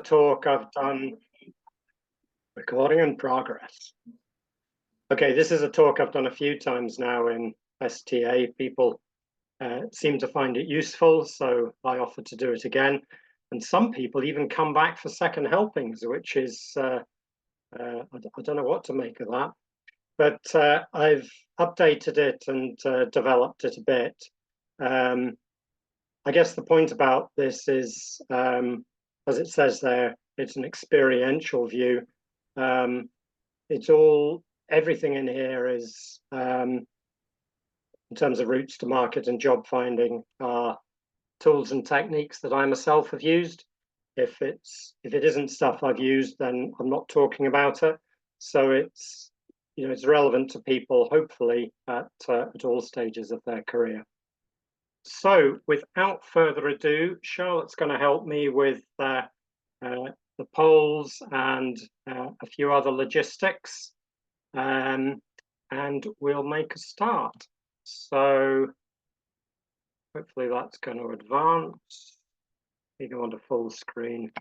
Talk I've done. Recording in progress. Okay, this is a talk I've done a few times now in STA. People seem to find it useful, so I offer to do it again. And some people even come back for second helpings, which is, I don't know what to make of that. But I've updated it and developed it a bit. I guess the point about this is, as it says there, it's an experiential view. It's everything in here is, in terms of routes to market and job finding, are tools and techniques that I myself have used. If it isn't stuff I've used, then I'm not talking about it. So it's relevant to people, hopefully, at all stages of their career. So without further ado, Charlotte's going to help me with the polls and a few other logistics, and we'll make a start. So hopefully that's going to advance. You go on to full screen.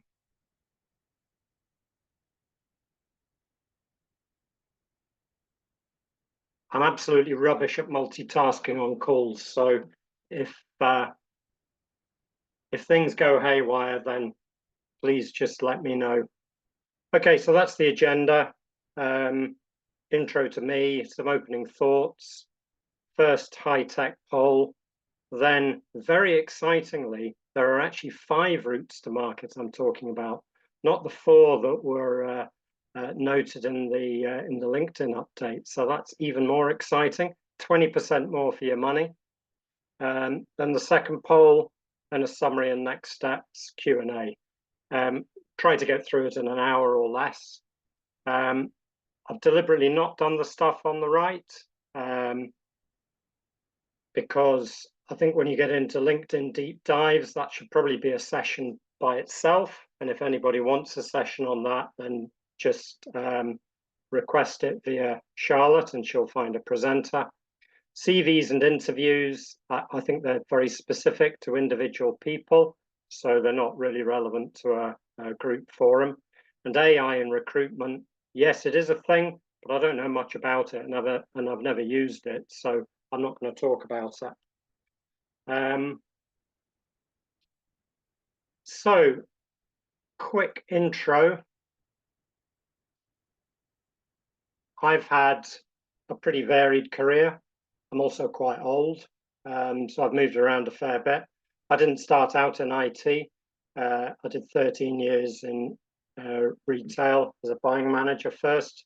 I'm absolutely rubbish at multitasking on calls, so if things go haywire, then please just let me know. Okay, so that's the agenda. Intro to me, some opening thoughts, first high-tech poll, then very excitingly, there are actually 5 routes to market I'm talking about, not the 4 that were noted in the LinkedIn update. So that's even more exciting, 20% more for your money. Then the second poll, and a summary and next steps, Q&A. Try to get through it in an hour or less. I've deliberately not done the stuff on the right, because I think when you get into LinkedIn deep dives, that should probably be a session by itself. And if anybody wants a session on that, then just request it via Charlotte and she'll find a presenter. CVs and interviews, I think they're very specific to individual people, so they're not really relevant to a group forum. And AI in recruitment, yes, it is a thing, but I don't know much about it, and I've never used it, so I'm not going to talk about that. So, quick intro. I've had a pretty varied career. I'm also quite old, so I've moved around a fair bit. I didn't start out in IT. I did 13 years in retail as a buying manager first.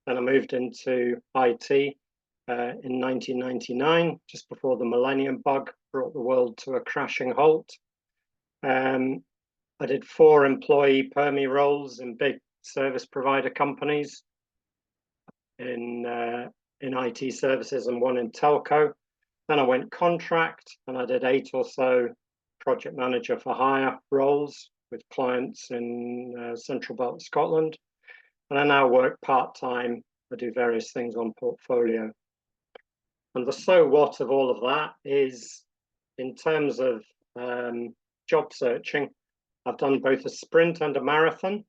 Then I moved into IT in 1999, just before the millennium bug brought the world to a crashing halt. I did 4 employee permie roles in big service provider companies in IT services and 1 in telco. Then I went contract and I did 8 or so project manager for hire roles with clients in Central Belt Scotland. And I now work part-time. I do various things on portfolio. And the so what of all of that is, in terms of job searching, I've done both a sprint and a marathon.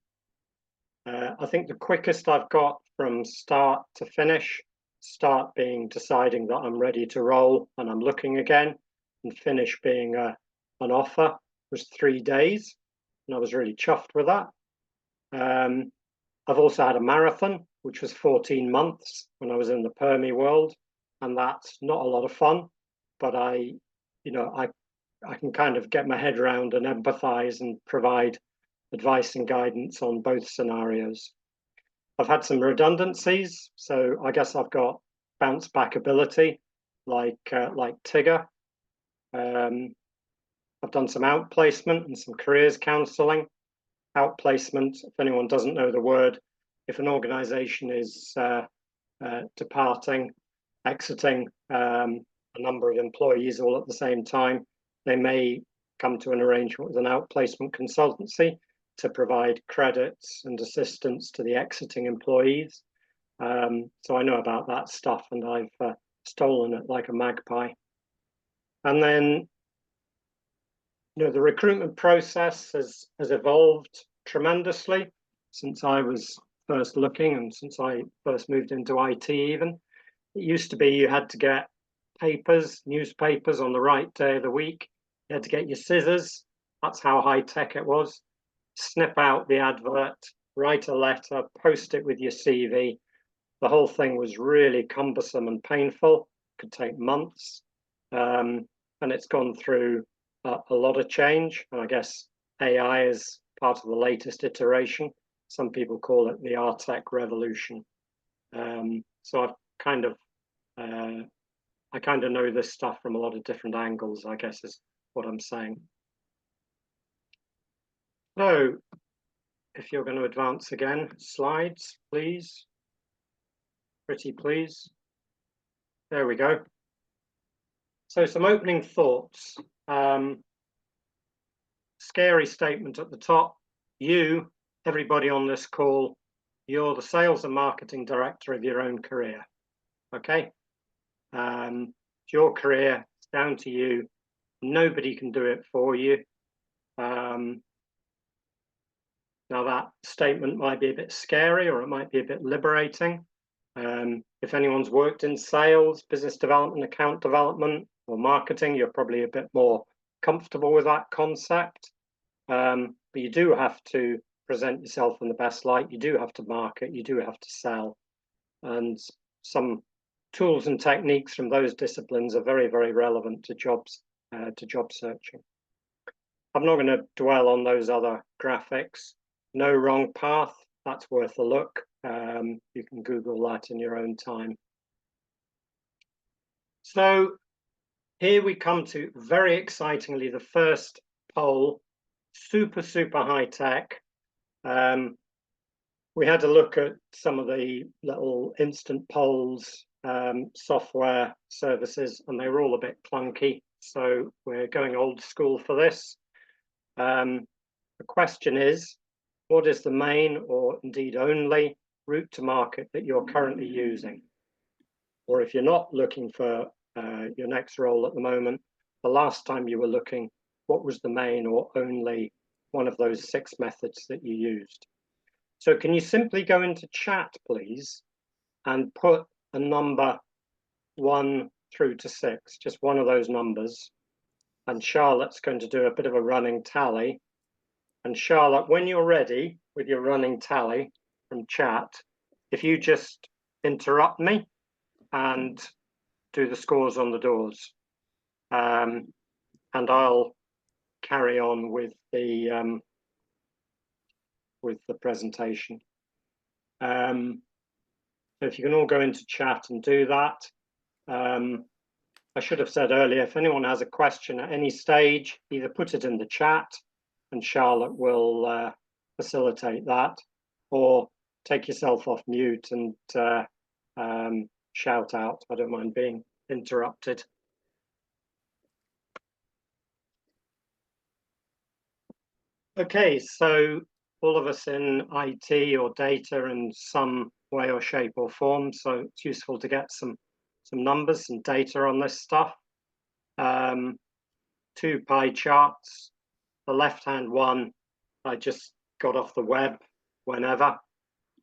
I think the quickest I've got from start to finish, start being deciding that I'm ready to roll and I'm looking again, and finish being an offer, was 3 days, and I was really chuffed with that. I've also had a marathon, which was 14 months when I was in the permie world, and that's not a lot of fun, but I can kind of get my head around and empathize and provide advice and guidance on both scenarios. I've had some redundancies, so I guess I've got bounce back ability, like Tigger. I've done some outplacement and some careers counselling. Outplacement, if anyone doesn't know the word, if an organisation is departing, exiting a number of employees all at the same time, they may come to an arrangement with an outplacement consultancy to provide credits and assistance to the exiting employees. So I know about that stuff, and I've stolen it like a magpie. And then, the recruitment process has evolved tremendously since I was first looking and since I first moved into IT even. It used to be you had to get newspapers on the right day of the week. You had to get your scissors. That's how high tech it was. Snip out the advert, write a letter, post it with your CV. The whole thing was really cumbersome and painful. It could take months. And it's gone through a lot of change. And I guess AI is part of the latest iteration. Some people call it the RTech revolution. So I've kind of I kind of know this stuff from a lot of different angles, I guess is what I'm saying. So if you're going to advance again, slides, please. Pretty please. There we go. So some opening thoughts. Scary statement at the top. You, everybody on this call, you're the sales and marketing director of your own career. Okay? It's your career, it's down to you. Nobody can do it for you. Now that statement might be a bit scary or it might be a bit liberating. If anyone's worked in sales, business development, account development, or marketing, you're probably a bit more comfortable with that concept. But you do have to present yourself in the best light. You do have to market. You do have to sell. And some tools and techniques from those disciplines are very, very relevant to job searching. I'm not going to dwell on those other graphics. No wrong path. That's worth a look. You can Google that in your own time. So here we come to, very excitingly, the first poll, super, super high tech. We had a look at some of the little instant polls, software services, and they were all a bit clunky. So we're going old school for this. The question is, what is the main or indeed only route to market that you're currently using? Or if you're not looking for your next role at the moment, the last time you were looking, what was the main or only one of those 6 methods that you used? So can you simply go into chat, please, and put a number 1 through to 6, just one of those numbers. And Charlotte's going to do a bit of a running tally. And Charlotte, when you're ready with your running tally from chat, if you just interrupt me and do the scores on the doors, and I'll carry on with the presentation. So if you can all go into chat and do that. I should have said earlier, if anyone has a question at any stage, either put it in the chat and Charlotte will facilitate that, or take yourself off mute and shout out. I don't mind being interrupted. Okay, so all of us in IT or data in some way or shape or form, so it's useful to get some numbers and data on this stuff. 2 pie charts. The left-hand one I just got off the web whenever.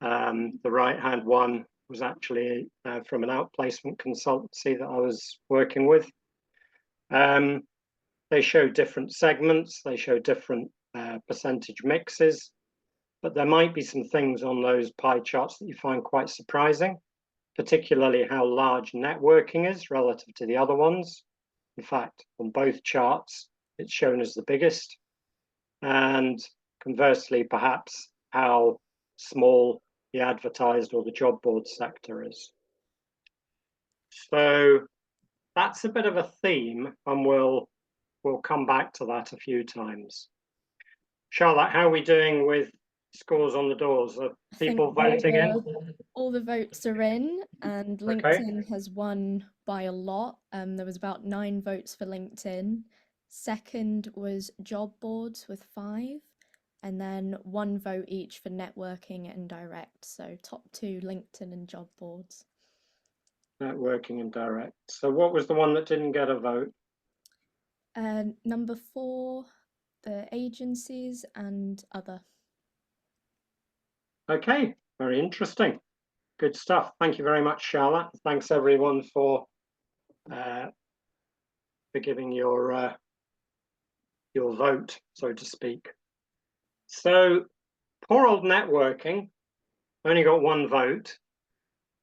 The right-hand one was actually from an outplacement consultancy that I was working with. They show different segments, they show different percentage mixes, but there might be some things on those pie charts that you find quite surprising, particularly how large networking is relative to the other ones. In fact, on both charts, it's shown as the biggest. And conversely, perhaps how small the advertised or the job board sector is. So that's a bit of a theme, and we'll come back to that a few times. Charlotte, how are we doing with scores on the doors? Are people voting in? All the votes are in, and LinkedIn has won by a lot. There was about 9 votes for LinkedIn. Second was job boards with 5, and then 1 vote each for networking and direct. So top 2, LinkedIn and job boards. Networking and direct. So what was the one that didn't get a vote? Number 4, the agencies and other. Okay, very interesting. Good stuff. Thank you very much, Charlotte. Thanks everyone for giving your vote, so to speak. So poor old networking only got one vote,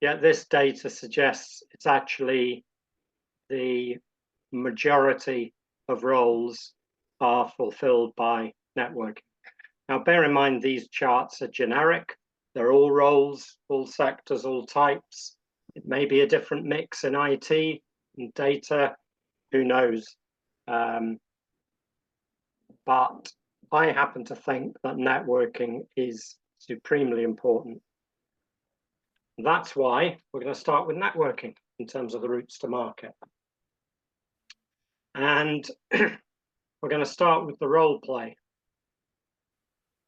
yet this data suggests it's actually the majority of roles are fulfilled by networking. Now, bear in mind, these charts are generic. They're all roles, all sectors, all types. It may be a different mix in IT and data, who knows? But I happen to think that networking is supremely important. That's why we're going to start with networking in terms of the routes to market. And we're going to start with the role play.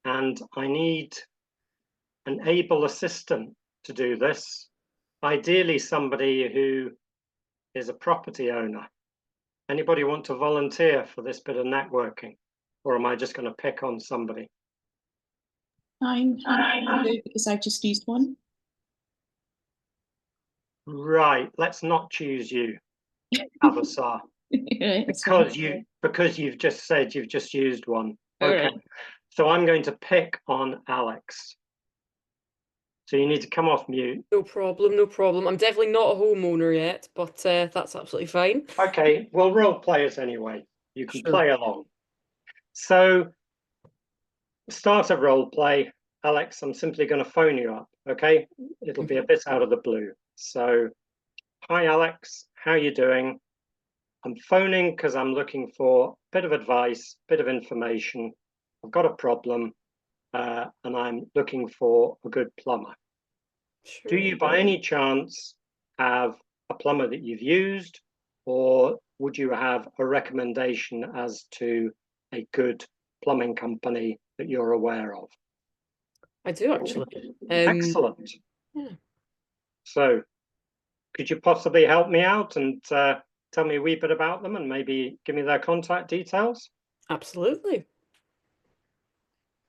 And I need an able assistant to do this, ideally somebody who is a property owner. Anybody want to volunteer for this bit of networking? Or am I just going to pick on somebody? I'm happy to do because I just used one. Right, let's not choose you, Avasar. because you've just said you've just used one. Okay. Right. So I'm going to pick on Alex. So you need to come off mute. No problem, no problem. I'm definitely not a homeowner yet, but that's absolutely fine. Okay, well, role players anyway. You can play along. So, start a role play. Alex, I'm simply going to phone you up, okay? It'll be a bit out of the blue. So, hi, Alex. How are you doing? I'm phoning because I'm looking for a bit of advice, a bit of information. I've got a problem, and I'm looking for a good plumber. Sure. Do you, by any chance, have a plumber that you've used, or would you have a recommendation as to a good plumbing company that you're aware of? I do, actually. Excellent. Yeah. So, could you possibly help me out and tell me a wee bit about them and maybe give me their contact details? Absolutely.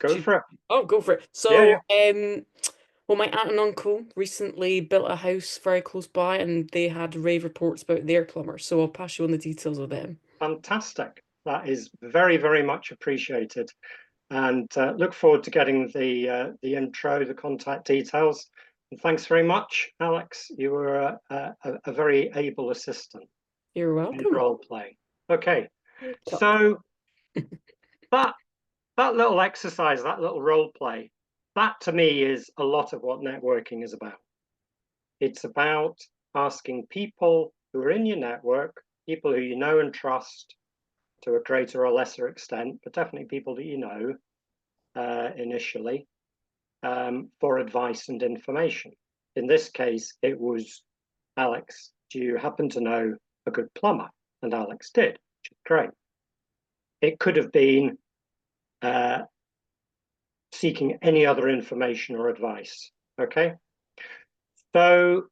Go for it. Oh, go for it. So, well, my aunt and uncle recently built a house very close by, and they had rave reports about their plumber. So I'll pass you on the details of them. Fantastic. That is very, very much appreciated. And look forward to getting the intro, the contact details. And thanks very much, Alex. You were a very able assistant. You're welcome. In role play. Okay. So that little exercise, that little role play, that to me is a lot of what networking is about. It's about asking people who are in your network, people who you know and trust to a greater or lesser extent, but definitely people that you know initially, for advice and information. In this case, it was, Alex, do you happen to know a good plumber? And Alex did, which is great. It could have been seeking any other information or advice, okay? So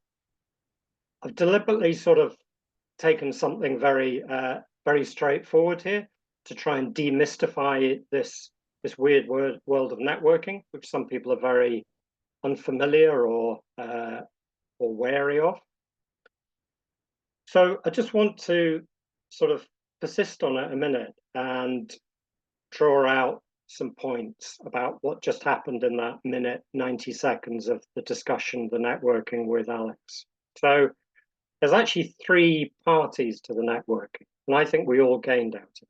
I've deliberately sort of taken something very, very straightforward here to try and demystify this weird world of networking, which some people are very unfamiliar or wary of. So I just want to sort of persist on it a minute and draw out some points about what just happened in that minute, 90 seconds of the discussion, the networking with Alex. So there's actually three parties to the networking, and I think we all gained out of it.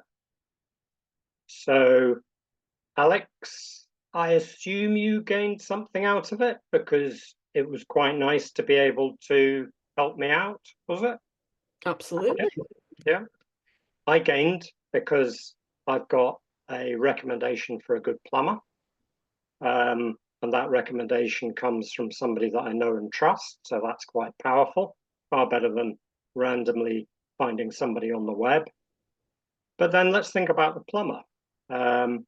So, Alex, I assume you gained something out of it because it was quite nice to be able to help me out, was it? Absolutely. Yeah. I gained because I've got a recommendation for a good plumber. And that recommendation comes from somebody that I know and trust. So that's quite powerful, far better than randomly finding somebody on the web. But then let's think about the plumber. I'm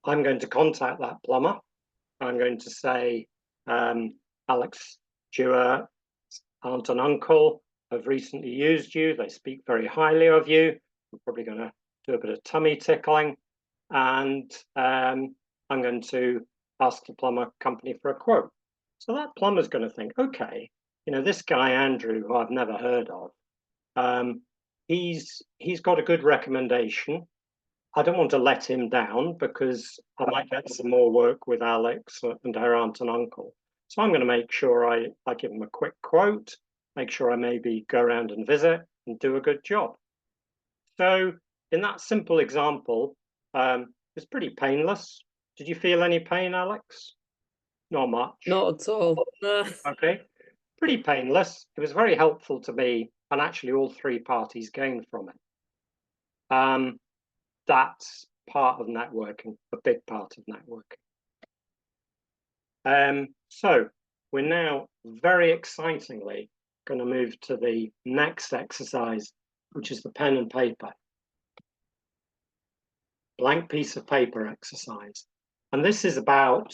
going to contact that plumber. I'm going to say, Alex, your aunt and uncle have recently used you. They speak very highly of you. I'm probably going to do a bit of tummy tickling. And I'm going to ask the plumber company for a quote. So that plumber's going to think, okay, this guy Andrew, who I've never heard of, he's got a good recommendation. I don't want to let him down because I might get some more work with Alex and her aunt and uncle. So I'm going to make sure I give him a quick quote, make sure I maybe go around and visit and do a good job. So in that simple example, it's pretty painless. Did you feel any pain, Alex? Not much. Not at all. Okay, pretty painless. It was very helpful to me, and actually all three parties gained from it. That's part of networking, a big part of networking. So we're now very excitingly going to move to the next exercise, which is the pen and paper. Blank piece of paper exercise. And this is about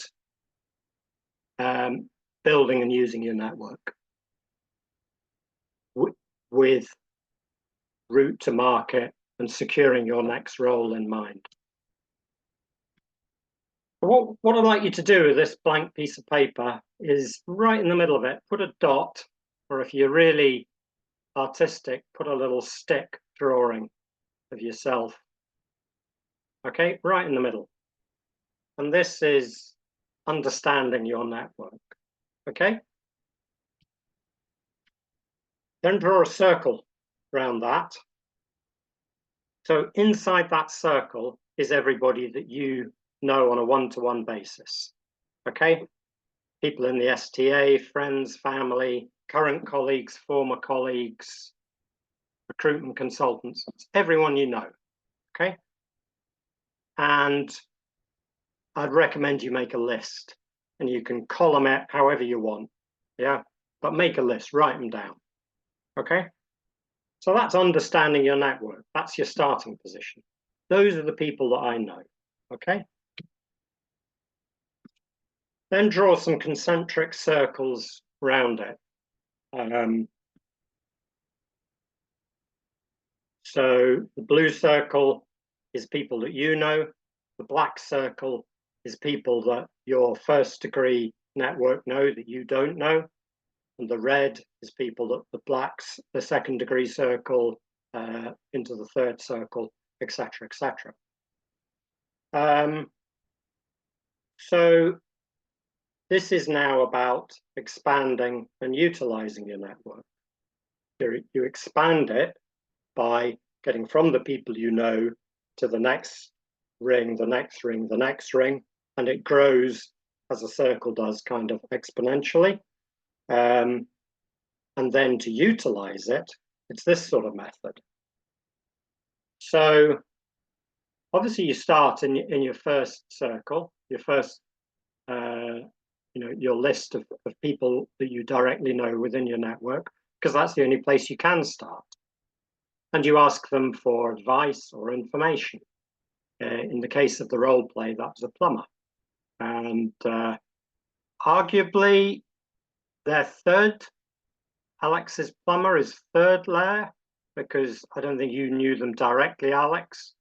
building and using your network with route to market and securing your next role in mind. What I'd like you to do with this blank piece of paper is right in the middle of it, put a dot, or if you're really artistic, put a little stick drawing of yourself. Okay, right in the middle. And this is understanding your network. Okay. Then draw a circle around that. So inside that circle is everybody that you know on a one-to-one basis. Okay. People in the STA, friends, family, current colleagues, former colleagues, recruitment consultants, everyone you know. Okay. And I'd recommend you make a list, and you can column it however you want. Yeah. But make a list, write them down. Okay. So that's understanding your network. That's your starting position. Those are the people that I know. Okay. Then draw some concentric circles around it. So the blue circle is people that you know. The black circle is people that your first degree network know that you don't know. And the red is people that the second degree circle into the third circle, etc., etc. So this is now about expanding and utilizing your network. You expand it by getting from the people you know to the next ring, the next ring, the next ring, and it grows as a circle does, kind of exponentially. And then to utilize it, it's this sort of method. So obviously you start in your first circle, your first, your list of people that you directly know within your network, because that's the only place you can start. And you ask them for advice or information. In the case of the role play, that was a plumber. And arguably their third, Alex's plumber is third layer, because I don't think you knew them directly, Alex,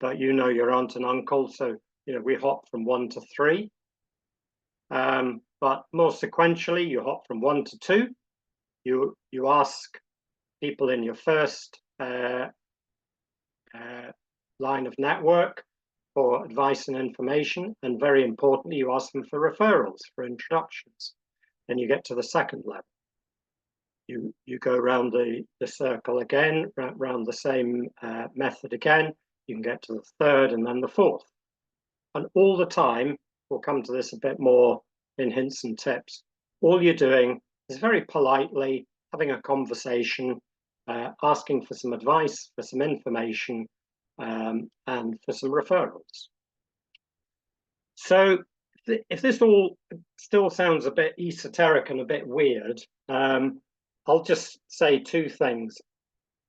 but you know your aunt and uncle. So, we hop from 1 to 3. But more sequentially, you hop from 1 to 2. You ask people in your first line of network for advice and information, and very importantly, you ask them for referrals, for introductions. Then you get to the second level. You go around the circle again, around the same method again. You can get to the third and then the fourth. And all the time, we'll come to this a bit more in hints and tips, all you're doing is very politely having a conversation, asking for some advice, for some information, and for some referrals. So if this all still sounds a bit esoteric and a bit weird, I'll just say 2 things.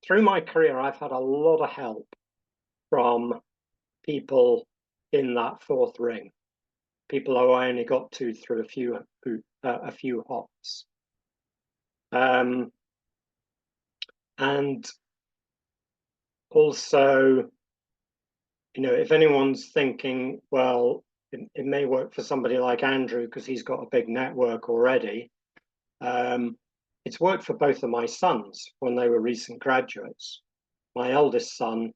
Through my career, I've had a lot of help from people in that 4th ring, people who I only got to through a few hops. And also, if anyone's thinking, well, it may work for somebody like Andrew because he's got a big network already. It's worked for both of my sons when they were recent graduates. My eldest son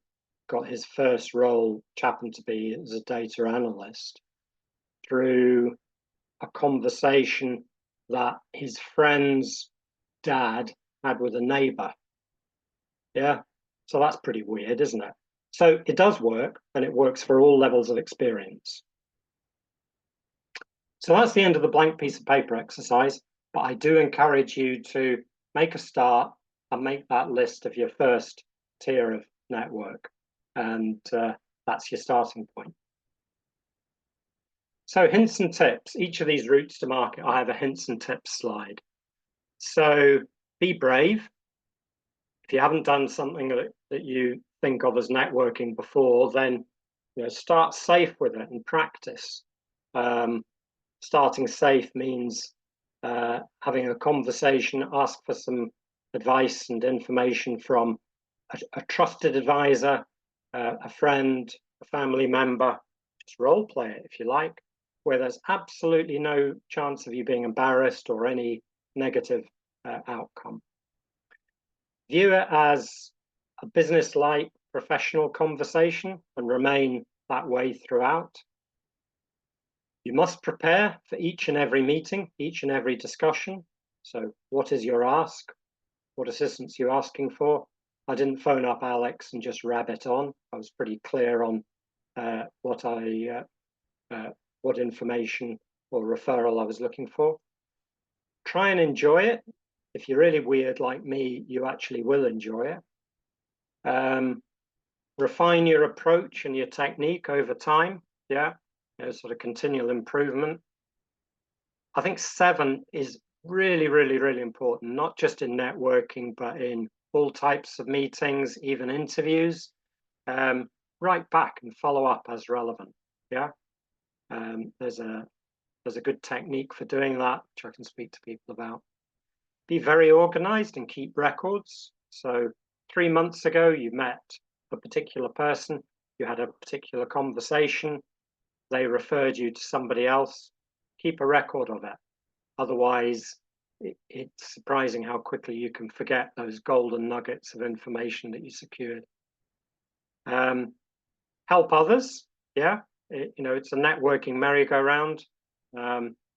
got his first role, which happened to be as a data analyst, through a conversation that his friend's dad had with a neighbor. Yeah, so that's pretty weird, isn't it? So it does work, and it works for all levels of experience. So that's the end of the blank piece of paper exercise, but I do encourage you to make a start and make that list of your first tier of network, and that's your starting point. So hints and tips, each of these routes to market, I have a hints and tips slide. So be brave. If you haven't done something that you think of as networking before, then start safe with it and practice. Starting safe means having a conversation, ask for some advice and information from a trusted advisor, a friend, a family member. Just role play it if you like, where there's absolutely no chance of you being embarrassed or any negative outcome. View it as a business-like professional conversation and remain that way throughout. You must prepare for each and every meeting, each and every discussion. So what is your ask? What assistance are you asking for? I didn't phone up Alex and just rabbit on. I was pretty clear on what information or referral I was looking for. Try and enjoy it. If you're really weird like me, you actually will enjoy it. Refine your approach and your technique over time. Yeah, sort of continual improvement. I think 7 is really, really, really important, not just in networking, but in all types of meetings, even interviews. Write back and follow up as relevant. Yeah, there's a good technique for doing that, which I can speak to people about. Be very organized and keep records. So 3 months ago, you met a particular person, you had a particular conversation, they referred you to somebody else. Keep a record of it. Otherwise, it's surprising how quickly you can forget those golden nuggets of information that you secured. Help others. Yeah, it's a networking merry-go-round.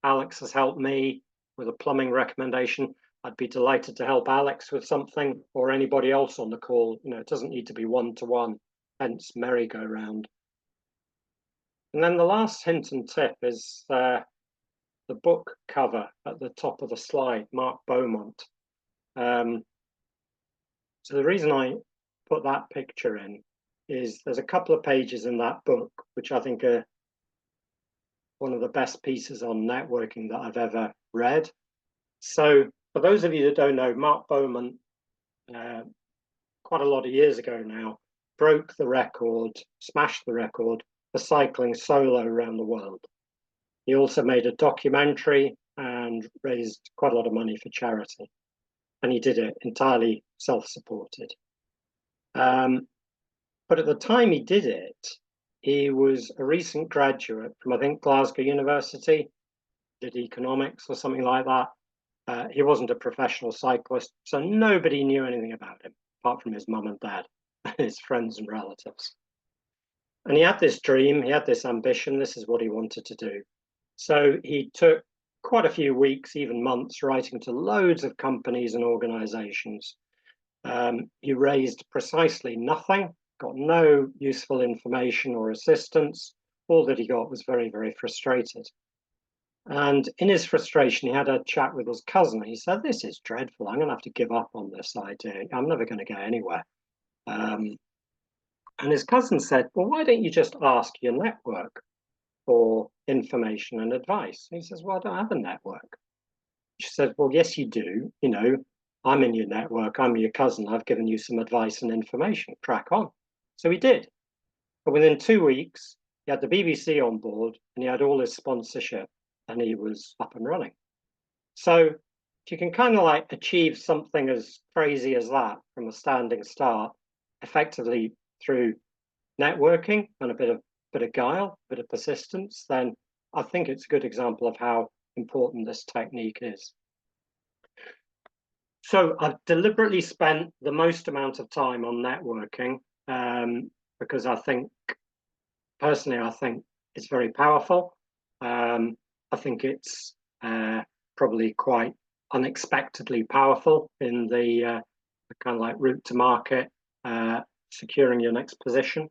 Alex has helped me with a plumbing recommendation. I'd be delighted to help Alex with something, or anybody else on the call. It doesn't need to be one-to-one, hence merry-go-round. And then the last hint and tip is the book cover at the top of the slide, Mark Beaumont. So the reason I put that picture in is there's a couple of pages in that book which I think are one of the best pieces on networking that I've ever read. So for those of you that don't know, Mark Beaumont, quite a lot of years ago now, broke the record, smashed the record for cycling solo around the world. He also made a documentary and raised quite a lot of money for charity. And he did it entirely self-supported. But at the time he did it, he was a recent graduate from, I think, Glasgow University, did economics or something like that. He wasn't a professional cyclist, so nobody knew anything about him, apart from his mum and dad, his friends and relatives. And he had this dream, he had this ambition, this is what he wanted to do. So he took quite a few weeks, even months, writing to loads of companies and organizations. He raised precisely nothing, got no useful information or assistance. All that he got was very, very frustrated. And in his frustration, he had a chat with his cousin. He said, "This is dreadful. I'm going to have to give up on this idea. I'm never going to get anywhere." And his cousin said, "Well, why don't you just ask your network for information and advice?" And he says, "Well, I don't have a network." She said, "Well, yes, you do. I'm in your network. I'm your cousin. I've given you some advice and information. Crack on." So he did. But within 2 weeks, he had the BBC on board and he had all his sponsorship and he was up and running. So if you can kind of like achieve something as crazy as that from a standing start, effectively through networking and a bit of bit of guile, bit of persistence, then I think it's a good example of how important this technique is. So I've deliberately spent the most amount of time on networking because I think, personally, I think it's very powerful. I think it's probably quite unexpectedly powerful in the kind of like route to market, securing your next position.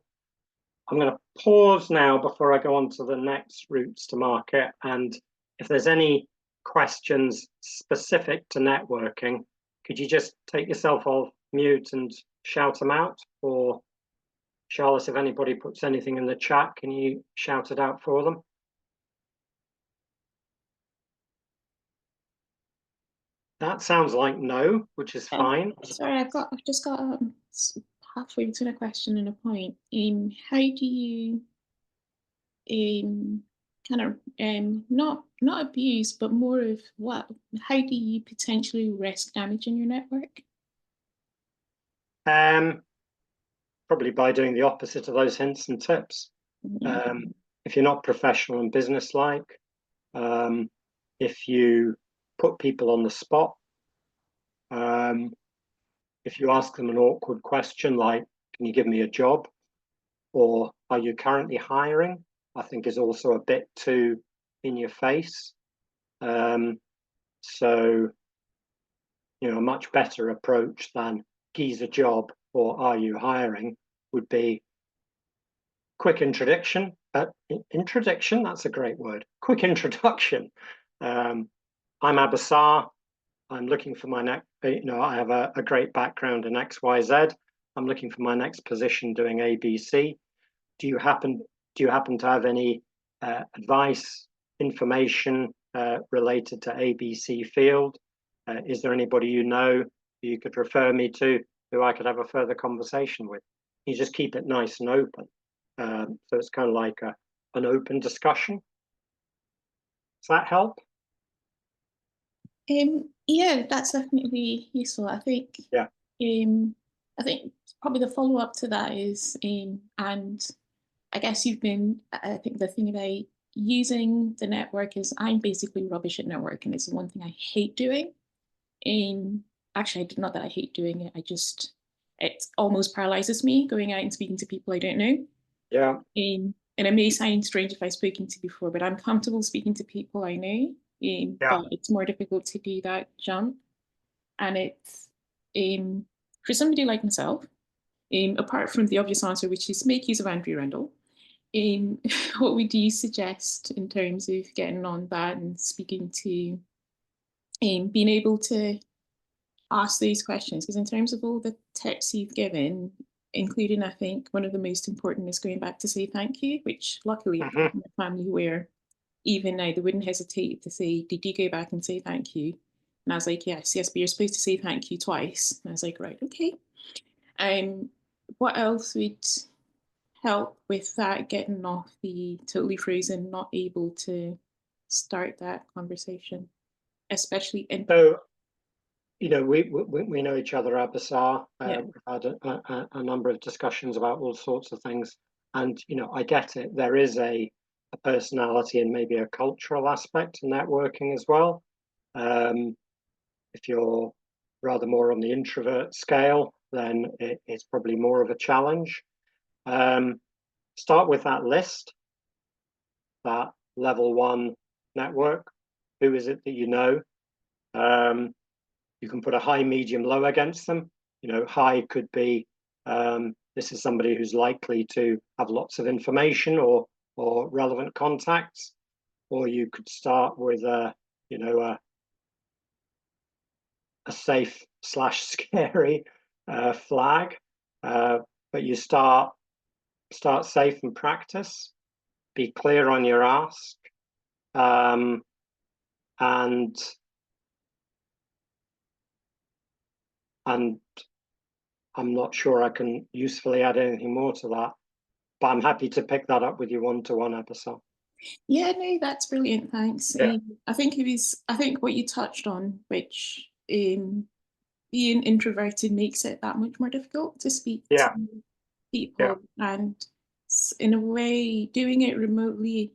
I'm going to pause now before I go on to the next routes to market. And if there's any questions specific to networking, could you just take yourself off mute and shout them out? Or Charlotte, if anybody puts anything in the chat, can you shout it out for them? That sounds like no, which is fine. Sorry, I've just got halfway between a question and a point. How do you kind of not abuse, but more of what? How do you potentially risk damaging your network? Probably by doing the opposite of those hints and tips. If you're not professional and businesslike, if you put people on the spot, if you ask them an awkward question like, can you give me a job? Or are you currently hiring? I think is also a bit too in your face. So, you know, a much better approach than geez a job or are you hiring would be quick introduction. Introduction, that's a great word. Quick introduction. I'm Abasar. I'm looking for my next, you know, I have a great background in XYZ. I'm looking for my next position doing ABC. Do you happen to have any advice, information related to ABC field? Is there anybody you know you could refer me to who I could have a further conversation with? You just keep it nice and open. So it's kind of like an open discussion. Does that help? Yeah, that's definitely useful. I think. Yeah. I think probably the follow-up to that is, and I guess you've been. I think the thing about using the network is I'm basically rubbish at networking. It's the one thing I hate doing. Actually, not that I hate doing it. It almost paralyzes me going out and speaking to people I don't know. Yeah. And it may sound strange if I've spoken to before, but I'm comfortable speaking to people I know. But it's more difficult to do that jump. And it's for somebody like myself, apart from the obvious answer, which is make use of Andrew Rendle, what would you suggest in terms of getting on that and speaking to, being able to ask these questions? Because in terms of all the tips you've given, including, I think, one of the most important is going back to say thank you, which luckily I've got a family where even now they wouldn't hesitate to say, did you go back and say thank you? And I was like, yes, but you're supposed to say thank you twice. And I was like, right, okay. What else would help with that, getting off the totally frozen, not able to start that conversation, especially in... So, you know, we know each other at Abasar. Yeah. We've had a number of discussions about all sorts of things. And, you know, I get it. There is a personality and maybe a cultural aspect to networking as well. If you're rather more on the introvert scale, then it's probably more of a challenge. Start with that list, that level 1 network. Who is it that you know? You can put a high, medium, low against them. You know, high could be this is somebody who's likely to have lots of information or relevant contacts, or you could start with a safe / scary flag, but you start safe and practice. Be clear on your ask, and I'm not sure I can usefully add anything more to that, but I'm happy to pick that up with you one-to-one episode. Yeah, no, that's brilliant. Thanks. Yeah. I think what you touched on, which being introverted makes it that much more difficult to speak to people. And in a way, doing it remotely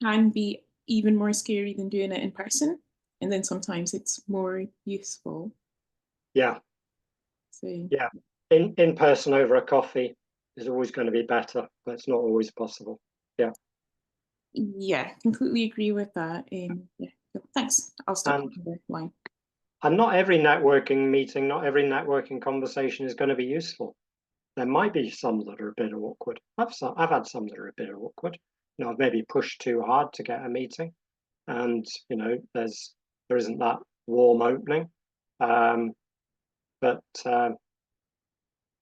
can be even more scary than doing it in person. And then sometimes it's more useful. Yeah. So yeah, in person over a coffee is always going to be better, but it's not always possible. Yeah, completely agree with that. Yeah, thanks. I'll stop the line. And not every networking meeting, not every networking conversation is going to be useful. There might be some that are a bit awkward. I've had some that are a bit awkward. I've maybe pushed too hard to get a meeting, and there isn't that warm opening. But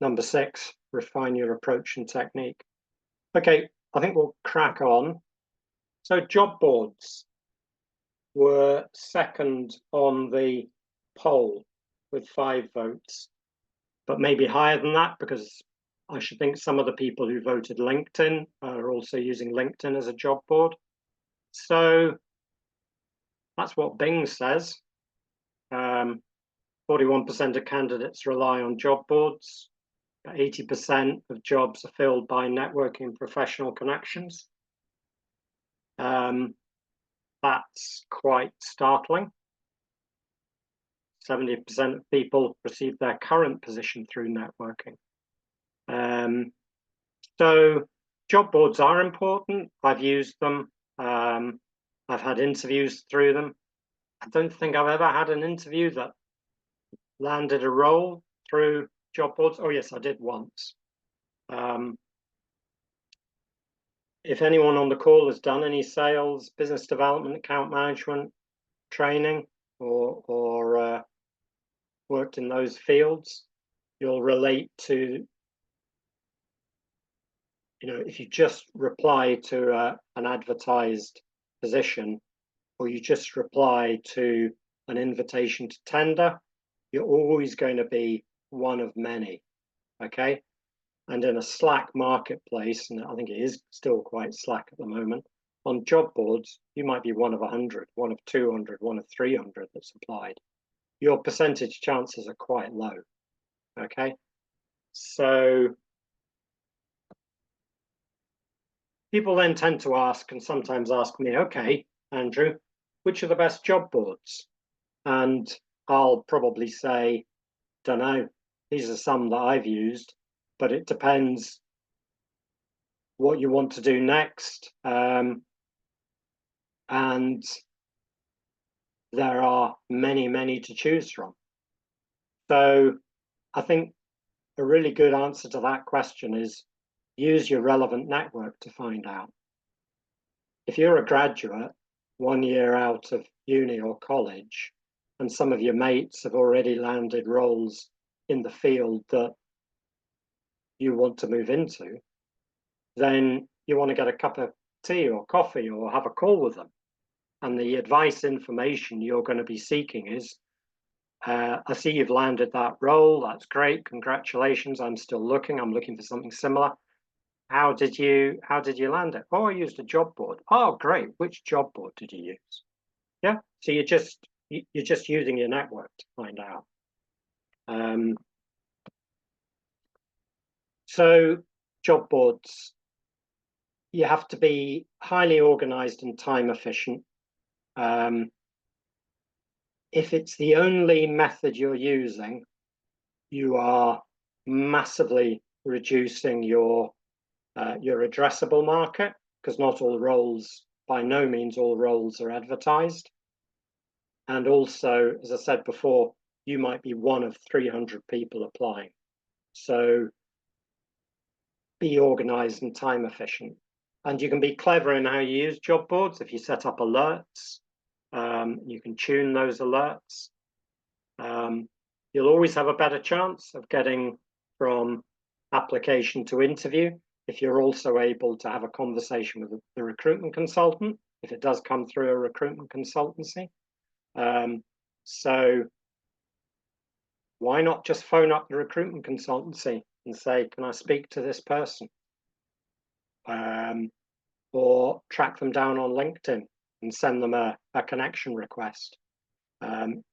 number 6, refine your approach and technique. Okay, I think we'll crack on. So job boards were second on the poll with 5 votes, but maybe higher than that, because I should think some of the people who voted LinkedIn are also using LinkedIn as a job board. So that's what Bing says. 41% of candidates rely on job boards, but 80% of jobs are filled by networking and professional connections. That's quite startling. 70% of people receive their current position through networking. So job boards are important. I've used them. I've had interviews through them. I don't think I've ever had an interview that landed a role through job boards. Oh yes, I did once. If anyone on the call has done any sales, business development, account management training, or worked in those fields, you'll relate to, if you just reply to an advertised position, or you just reply to an invitation to tender, you're always going to be one of many, okay? And in a slack marketplace, and I think it is still quite slack at the moment, on job boards, you might be one of 100, one of 200, one of 300 that's applied. Your percentage chances are quite low, okay? So people then tend to ask, and sometimes ask me, okay, Andrew, which are the best job boards? And I'll probably say, don't know, these are some that I've used, but it depends what you want to do next. And there are many, many to choose from. So I think a really good answer to that question is use your relevant network to find out. If you're a graduate 1 year out of uni or college, and some of your mates have already landed roles in the field that you want to move into, then you want to get a cup of tea or coffee or have a call with them. And the advice information you're going to be seeking is, I see you've landed that role. That's great. Congratulations. I'm still looking. I'm looking for something similar. How did you land it? Oh, I used a job board. Oh, great. Which job board did you use? Yeah. So you're just using your network to find out. So job boards, you have to be highly organized and time efficient. If it's the only method you're using, you are massively reducing your addressable market, because not all roles, by no means all roles, are advertised. And also, as I said before, you might be one of 300 people applying. So be organized and time efficient. And you can be clever in how you use job boards. If you set up alerts, you can tune those alerts. You'll always have a better chance of getting from application to interview if you're also able to have a conversation with the recruitment consultant, if it does come through a recruitment consultancy. So why not just phone up the recruitment consultancy and say, can I speak to this person? Or track them down on LinkedIn and send them a connection request.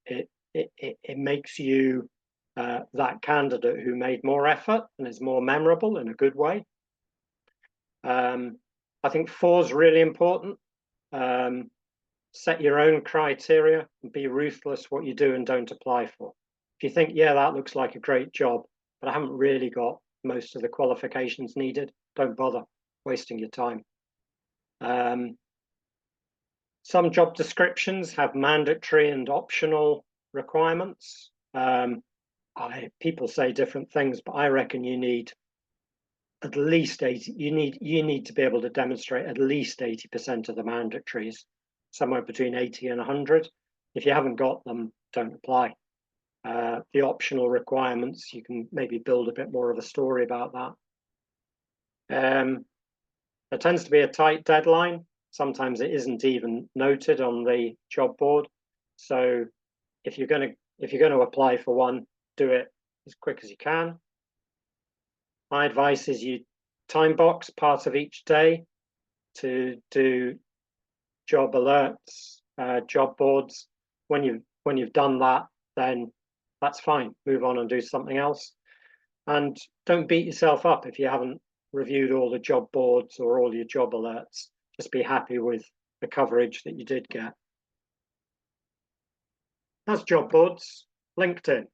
It makes you that candidate who made more effort and is more memorable in a good way. I think 4 is really important. Set your own criteria and be ruthless what you do and don't apply for. If you think, yeah, that looks like a great job, but I haven't really got most of the qualifications needed, don't bother wasting your time. Some job descriptions have mandatory and optional requirements. People say different things, but I reckon you need at least 80. You need to be able to demonstrate at least 80% of the mandatories, somewhere between 80 and 100. If you haven't got them, don't apply. The optional requirements, you can maybe build a bit more of a story about that. There tends to be a tight deadline. Sometimes it isn't even noted on the job board. So if you're going to apply for one, do it as quick as you can. My advice is you time box part of each day to do job alerts, job boards. When you've done that, then that's fine. Move on and do something else. And don't beat yourself up if you haven't reviewed all the job boards or all your job alerts. Just be happy with the coverage that you did get. That's job boards. LinkedIn.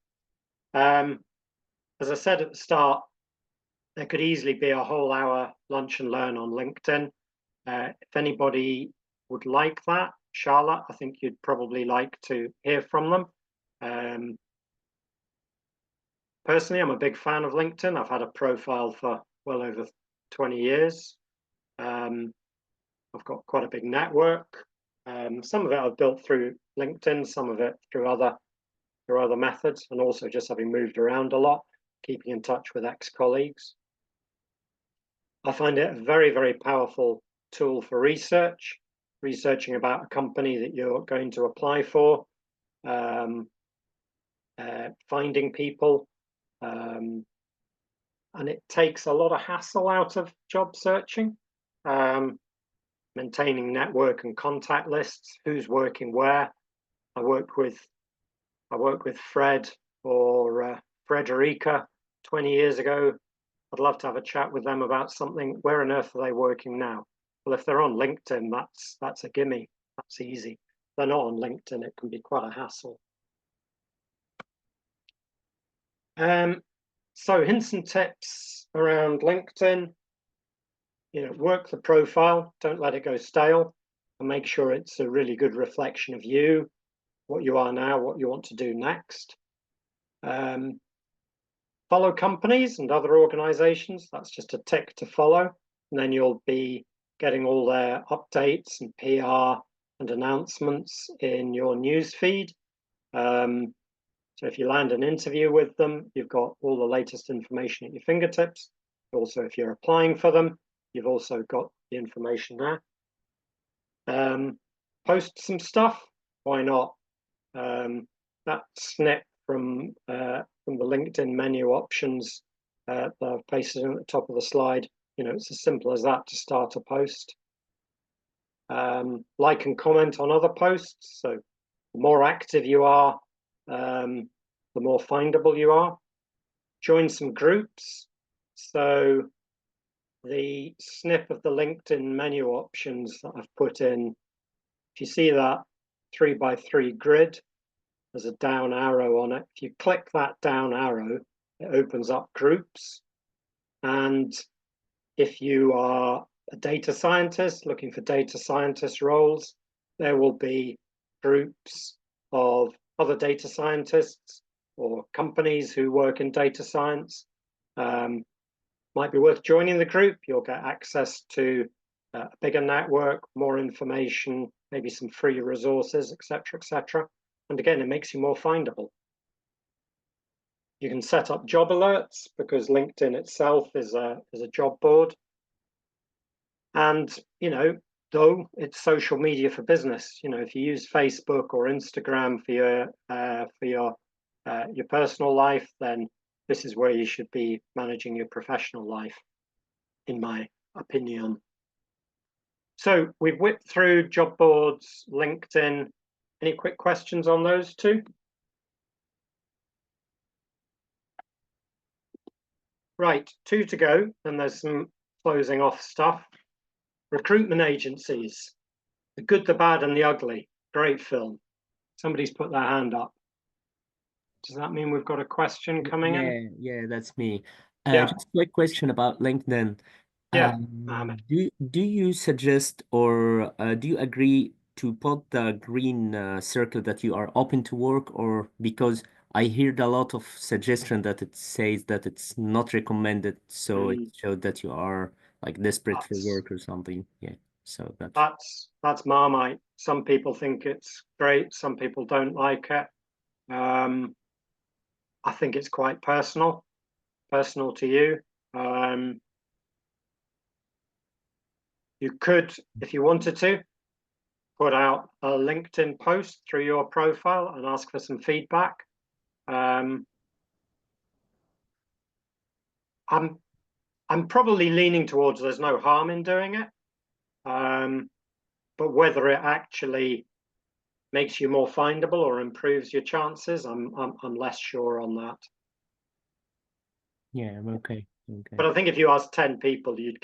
As I said at the start, there could easily be a whole hour lunch and learn on LinkedIn. If anybody would like that, Charlotte, I think you'd probably like to hear from them. Personally, I'm a big fan of LinkedIn. I've had a profile for well over 20 years. I've got quite a big network. Some of it I've built through LinkedIn, some of it through other methods, and also just having moved around a lot, keeping in touch with ex-colleagues. I find it a very, very powerful tool for researching about a company that you're going to apply for, finding people, and it takes a lot of hassle out of job searching. Maintaining network and contact lists, who's working where. I work with Fred or Frederica 20 years ago. I'd love to have a chat with them about something. Where on earth are they working now? Well, if they're on LinkedIn, that's a gimme. That's easy. If they're not on LinkedIn, it can be quite a hassle. So hints and tips around LinkedIn. Work the profile. Don't let it go stale, and make sure it's a really good reflection of you, what you are now, what you want to do next. Follow companies and other organizations. That's just a tick to follow, and then you'll be getting all their updates and PR and announcements in your news feed. So if you land an interview with them, you've got all the latest information at your fingertips. Also, if you're applying for them, you've also got the information there. Post some stuff. Why not? That snip from the LinkedIn menu options that I've pasted in at the top of the slide. It's as simple as that to start a post. Like and comment on other posts. So the more active you are, the more findable you are. Join some groups. So the snip of the LinkedIn menu options that I've put in, if you see that 3x3 grid, there's a down arrow on it. If you click that down arrow, it opens up groups. And if you are a data scientist looking for data scientist roles, there will be groups of other data scientists or companies who work in data science. Might be worth joining the group. You'll get access to a bigger network, more information, maybe some free resources, etc., etc. And again, it makes you more findable. You can set up job alerts because LinkedIn itself is a job board. And though it's social media for business, if you use Facebook or Instagram for your personal life, then this is where you should be managing your professional life, in my opinion. So we've whipped through job boards, LinkedIn. Any quick questions on those two? Right, 2 to go, and there's some closing off stuff. Recruitment agencies, The Good, the Bad and the Ugly. Great film. Somebody's put their hand up. Does that mean we've got a question coming in? Yeah, that's me. Yeah. Just a quick question about LinkedIn. Yeah, Mohammed. Do you suggest or do you agree to put the green circle that you are open to work, or because I heard a lot of suggestion that it says that it's not recommended, so it showed that you are like desperate for work or something. Yeah, so that's Marmite. Some people think it's great, some people don't like it. I think it's quite personal to you. You could, if you wanted to, put out a LinkedIn post through your profile and ask for some feedback. I'm probably leaning towards there's no harm in doing it, but whether it actually makes you more findable or improves your chances, I'm less sure on that. Yeah, okay. But I think if you ask 10 people, you'd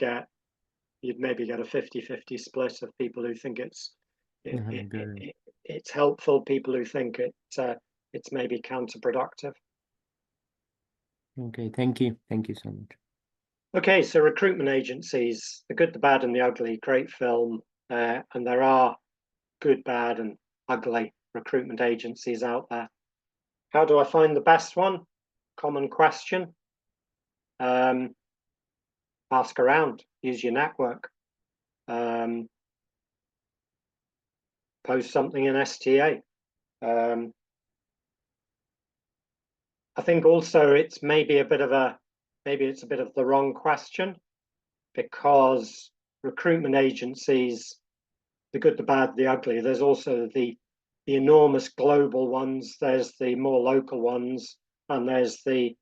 maybe get a 50-50 split of people who think it's helpful, people who think it's maybe counterproductive. Okay, thank you so much. Okay, so recruitment agencies, The Good, the Bad and the Ugly, great film, and there are good, bad and ugly recruitment agencies out there. How do I find the best one? Common question. Ask around, use your network, post something in STA. I think also it's maybe a bit of the wrong question, because recruitment agencies, the good, the bad, the ugly, there's also the enormous global ones, there's the more local ones, and there's the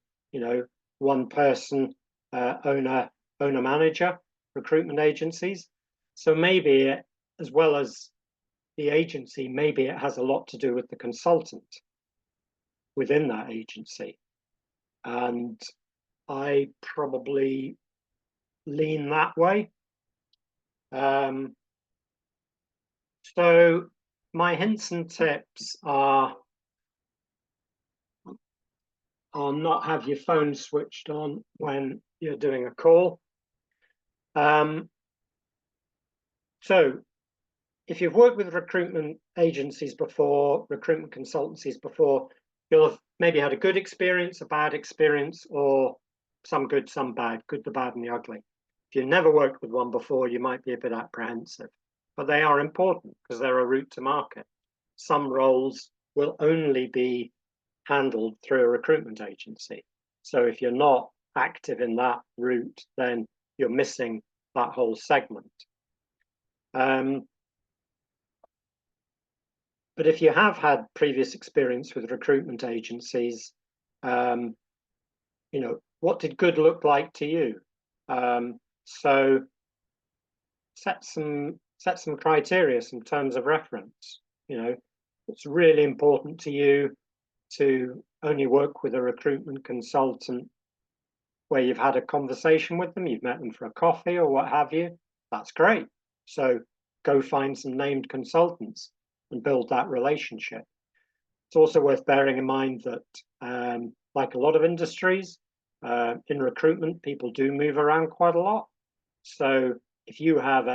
one person owner manager recruitment agencies. So maybe as well as the agency, maybe it has a lot to do with the consultant within that agency, and I probably lean that way. So my hints and tips are not have your phone switched on when you're doing a call. So if you've worked with recruitment agencies before, recruitment consultancies before, you'll have maybe had a good experience, a bad experience, or some good, some bad, good, the bad and the ugly. If you've never worked with one before, you might be a bit apprehensive, but they are important because they're a route to market. Some roles will only be handled through a recruitment agency. So if you're not active in that route, then you're missing that whole segment. But if you have had previous experience with recruitment agencies, what did good look like to you? So set some criteria, some terms of reference. It's really important to you to only work with a recruitment consultant where you've had a conversation with them, you've met them for a coffee or what have you. That's great. So go find some named consultants and build that relationship. It's also worth bearing in mind that, like a lot of industries, in recruitment, people do move around quite a lot. So if you have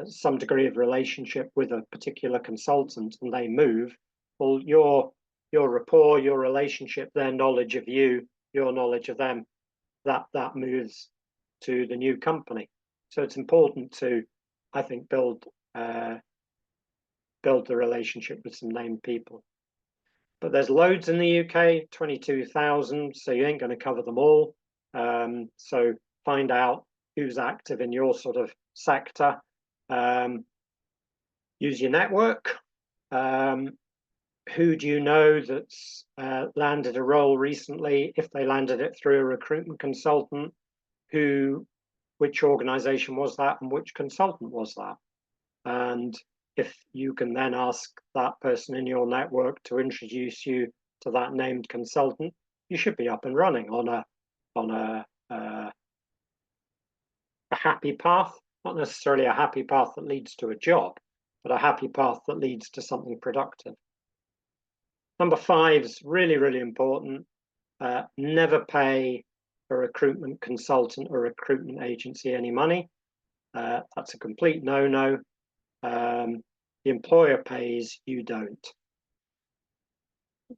some degree of relationship with a particular consultant and they move, well, your rapport, your relationship, their knowledge of you, your knowledge of them, that moves to the new company. So it's important to, I think, build the relationship with some named people. But there's loads in the UK, 22,000, so you ain't going to cover them all. So find out who's active in your sort of sector. Use your network. Who do you know that's landed a role recently? If they landed it through a recruitment consultant, which organization was that and which consultant was that? And if you can then ask that person in your network to introduce you to that named consultant, you should be up and running on a a happy path, not necessarily a happy path that leads to a job, but a happy path that leads to something productive. Number 5 is really, really important. Never pay a recruitment consultant or recruitment agency any money. That's a complete no-no. The employer pays, you don't.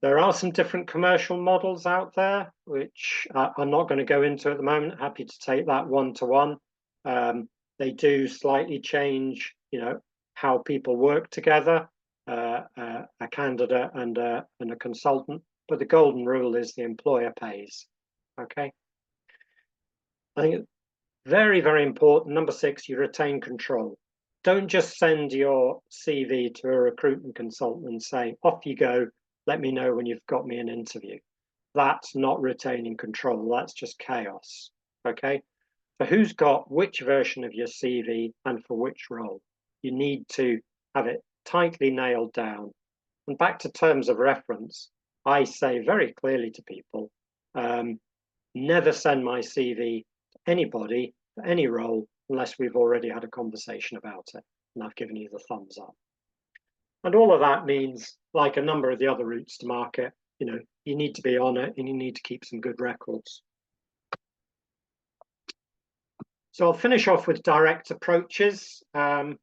There are some different commercial models out there, which I'm not going to go into at the moment. Happy to take that one-to-one. They do slightly change, how people work together, a candidate and a consultant, but the golden rule is the employer pays. Okay. I think very, very important. Number 6, you retain control. Don't just send your CV to a recruitment consultant and say, off you go, let me know when you've got me an interview. That's not retaining control. That's just chaos. Okay. So who's got which version of your CV and for which role? You need to have it tightly nailed down. And back to terms of reference, I say very clearly to people, never send my CV to anybody for any role unless we've already had a conversation about it and I've given you the thumbs up. And all of that means, like a number of the other routes to market, you need to be on it and you need to keep some good records. So I'll finish off with direct approaches, so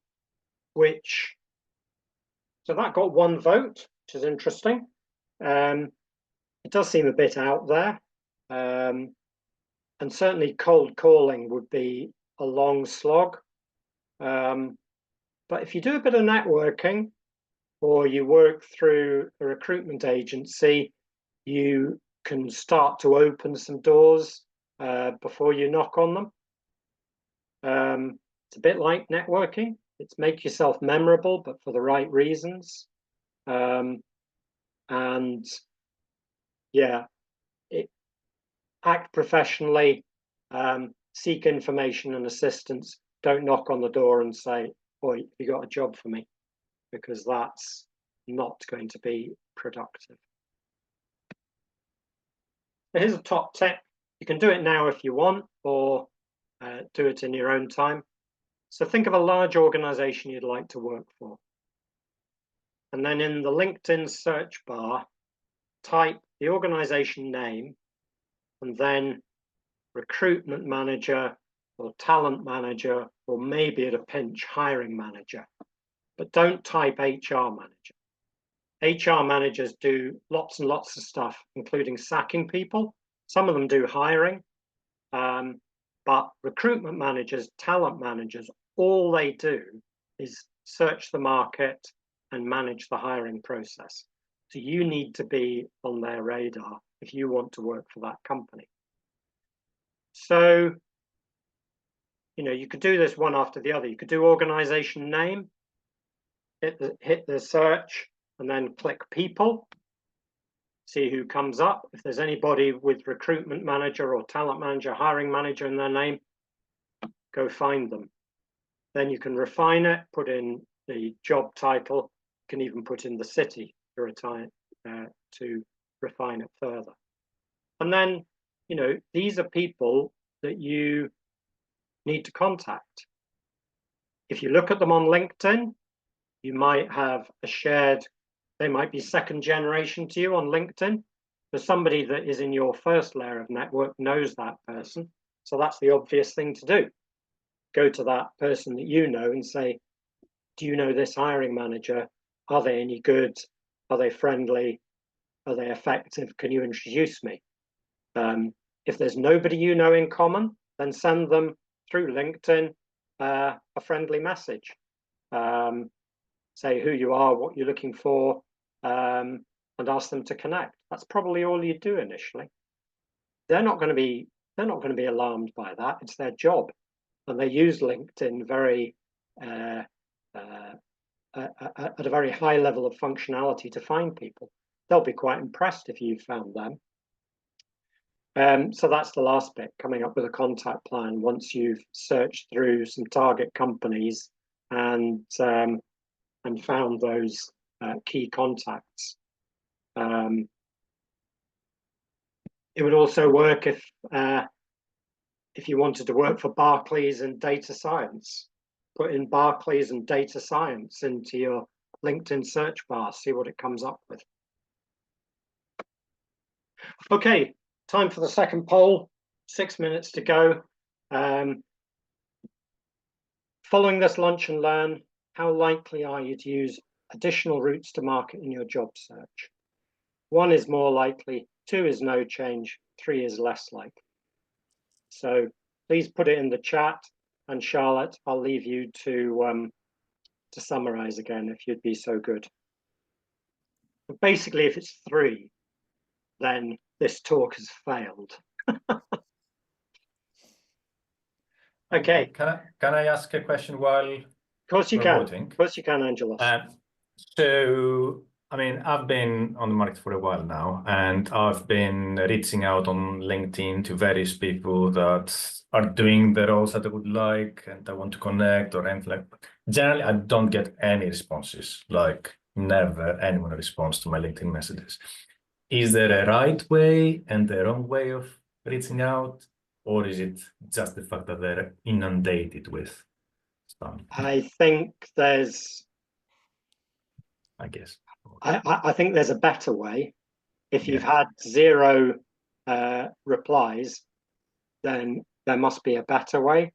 that got 1 vote, which is interesting. It does seem a bit out there. And certainly cold calling would be a long slog. But if you do a bit of networking or you work through a recruitment agency, you can start to open some doors before you knock on them. It's a bit like networking. It's make yourself memorable, but for the right reasons. And yeah, act professionally, seek information and assistance. Don't knock on the door and say, "Boy, have you got a job for me?" Because that's not going to be productive. Here's a top tip. You can do it now if you want, or do it in your own time. So think of a large organization you'd like to work for. And then in the LinkedIn search bar, type the organization name and then recruitment manager or talent manager, or maybe at a pinch, hiring manager. But don't type HR manager. HR managers do lots and lots of stuff, including sacking people. Some of them do hiring. But recruitment managers, talent managers, all they do is search the market and manage the hiring process. So you need to be on their radar if you want to work for that company. So, you could do this one after the other. You could do organization name, hit the search, and then click people. See who comes up. If there's anybody with recruitment manager or talent manager, hiring manager in their name, go find them. Then you can refine it, put in the job title, you can even put in the city to refine it further. And then, these are people that you need to contact. If you look at them on LinkedIn, you might have they might be second generation to you on LinkedIn. So somebody that is in your first layer of network knows that person. So that's the obvious thing to do. Go to that person that you know and say, do you know this hiring manager? Are they any good? Are they friendly? Are they effective? Can you introduce me? If there's nobody you know in common, then send them through LinkedIn a friendly message. Say who you are, what you're looking for, and ask them to connect. That's probably all you do initially. They're not going to be alarmed by that. It's their job, and they use LinkedIn very at a very high level of functionality to find people. They'll be quite impressed if you found them. So that's the last bit, coming up with a contact plan once you've searched through some target companies and found those key contacts. It would also work if if you wanted to work for Barclays and data science, put in Barclays and data science into your LinkedIn search bar, see what it comes up with. Okay, time for the second poll, 6 minutes to go. Following this lunch and learn, how likely are you to use additional routes to market in your job search? 1 is more likely, 2 is no change, 3 is less likely. So please put it in the chat, and Charlotte, I'll leave you to summarize again, if you'd be so good. But basically, if it's 3, then this talk has failed. Okay. Can I ask a question while Of course you we're can. voting? Of course you can, Angelos. So, I mean, I've been on the market for a while now, and I've been reaching out on LinkedIn to various people that are doing the roles that I would like, and I want to connect or anything like that. Generally, I don't get any responses, like never anyone responds to my LinkedIn messages. Is there a right way and a wrong way of reaching out, or is it just the fact that they're inundated with spam? I think there's, I guess. I think there's a better way. If you've had 0 replies, then there must be a better way.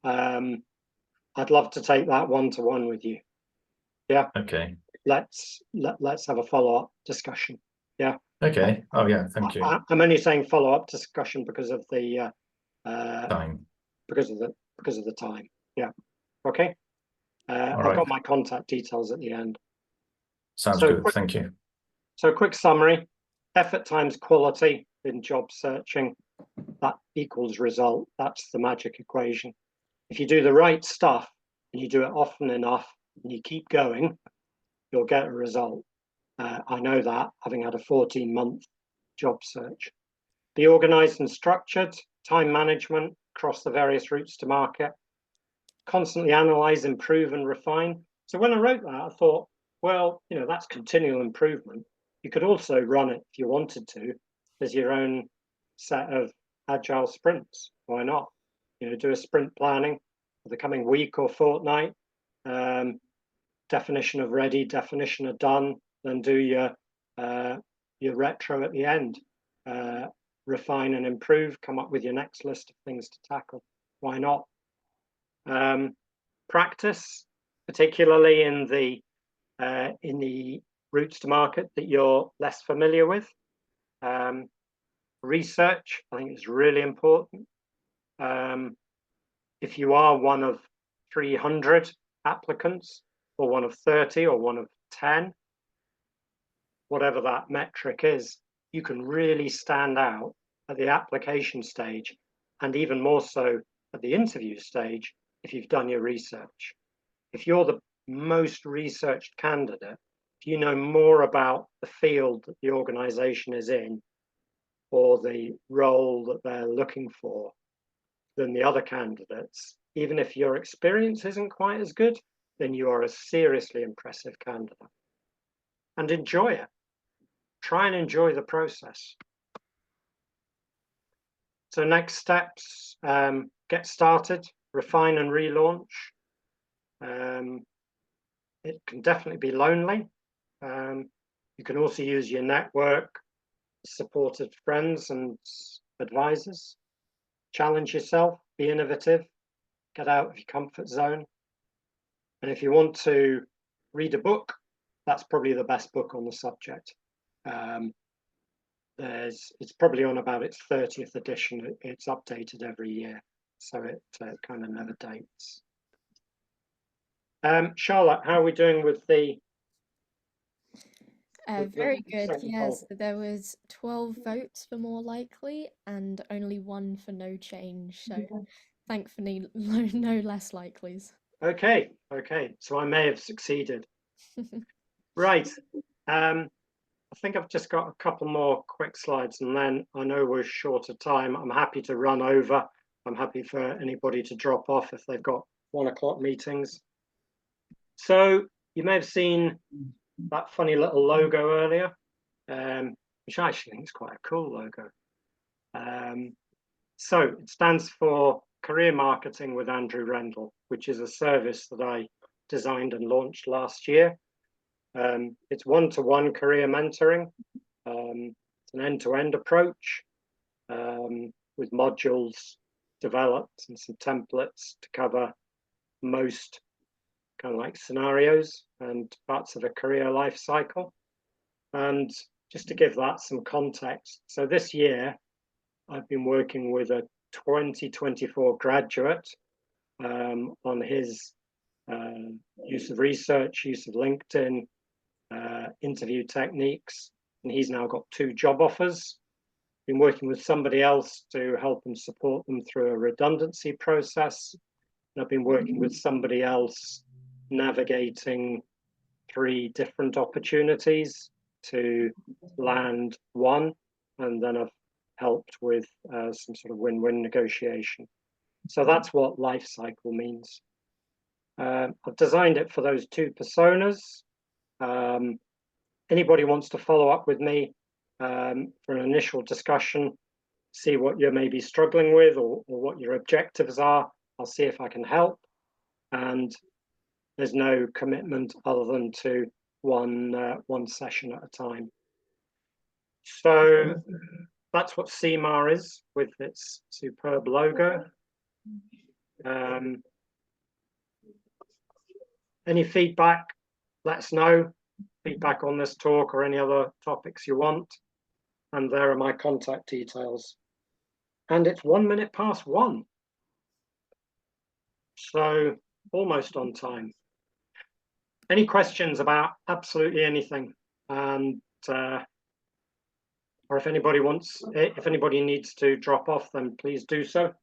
I'd love to take that one-to-one with you. Yeah. Okay. Let's have a follow-up discussion. Yeah. Okay. Oh yeah. Thank you. I'm only saying follow-up discussion because of the Time. because of the time. Yeah. Okay. I've right. got my contact details at the end. Sounds good. Thank you. So quick summary: effort times quality in job searching, that equals result. That's the magic equation. If you do the right stuff and you do it often enough and you keep going, you'll get a result. I know that, having had a 14-month job search. Be organized and structured, time management across the various routes to market, constantly analyze, improve, and refine. So when I wrote that, I thought, well, you know, that's continual improvement. You could also run it if you wanted to as your own set of agile sprints. Why not? You know, do a sprint planning for the coming week or fortnight. Definition of ready, definition of done, then do your retro at the end. Refine and improve, come up with your next list of things to tackle. Why not? Practice, particularly in the routes to market that you're less familiar with. Research, I think, is really important. If you are one of 300 applicants, or one of 30, or one of 10, whatever that metric is, you can really stand out at the application stage, and even more so at the interview stage if you've done your research. If you're the most researched candidate, if you know more about the field that the organization is in or the role that they're looking for than the other candidates, even if your experience isn't quite as good, then you are a seriously impressive candidate. And enjoy it. Try and enjoy the process. So next steps, get started, refine and relaunch. It can definitely be lonely. You can also use your network, supported friends and advisors. Challenge yourself, be innovative, get out of your comfort zone. And if you want to read a book, that's probably the best book on the subject. It's probably on about its 30th edition. It's updated every year, so it kind of never dates. Charlotte, how are we doing with the? Very good. Yes, there was 12 votes for more likely and only 1 for no change. So thankfully, no less likelies. Okay. So I may have succeeded. Right. I think I've just got a couple more quick slides, and then I know we're short of time. I'm happy to run over. I'm happy for anybody to drop off if they've got 1 o'clock meetings. So you may have seen that funny little logo earlier, which I actually think is quite a cool logo. So it stands for Career Marketing with Andrew Rendle, which is a service that I designed and launched last year. It's one-to-one career mentoring. It's an end-to-end approach with modules developed and some templates to cover most kind of like scenarios and parts of a career life cycle. And just to give that some context, so this year I've been working with a 2024 graduate on his use of research, use of LinkedIn, interview techniques, and he's now got 2 job offers. Been working with somebody else to help and support them through a redundancy process. And I've been working with somebody else navigating 3 different opportunities to land one, and then I've helped with some sort of win-win negotiation. So that's what life cycle means. I've designed it for those 2 personas. Anybody wants to follow up with me for an initial discussion, see what you're maybe struggling with or what your objectives are, I'll see if I can help. And there's no commitment other than to one session at a time. So that's what CMAR is with its superb logo. Any feedback, let us know. Feedback on this talk or any other topics you want. And there are my contact details. And it's 1:01. So almost on time. Any questions about absolutely anything? And or if anybody needs to drop off, then please do so.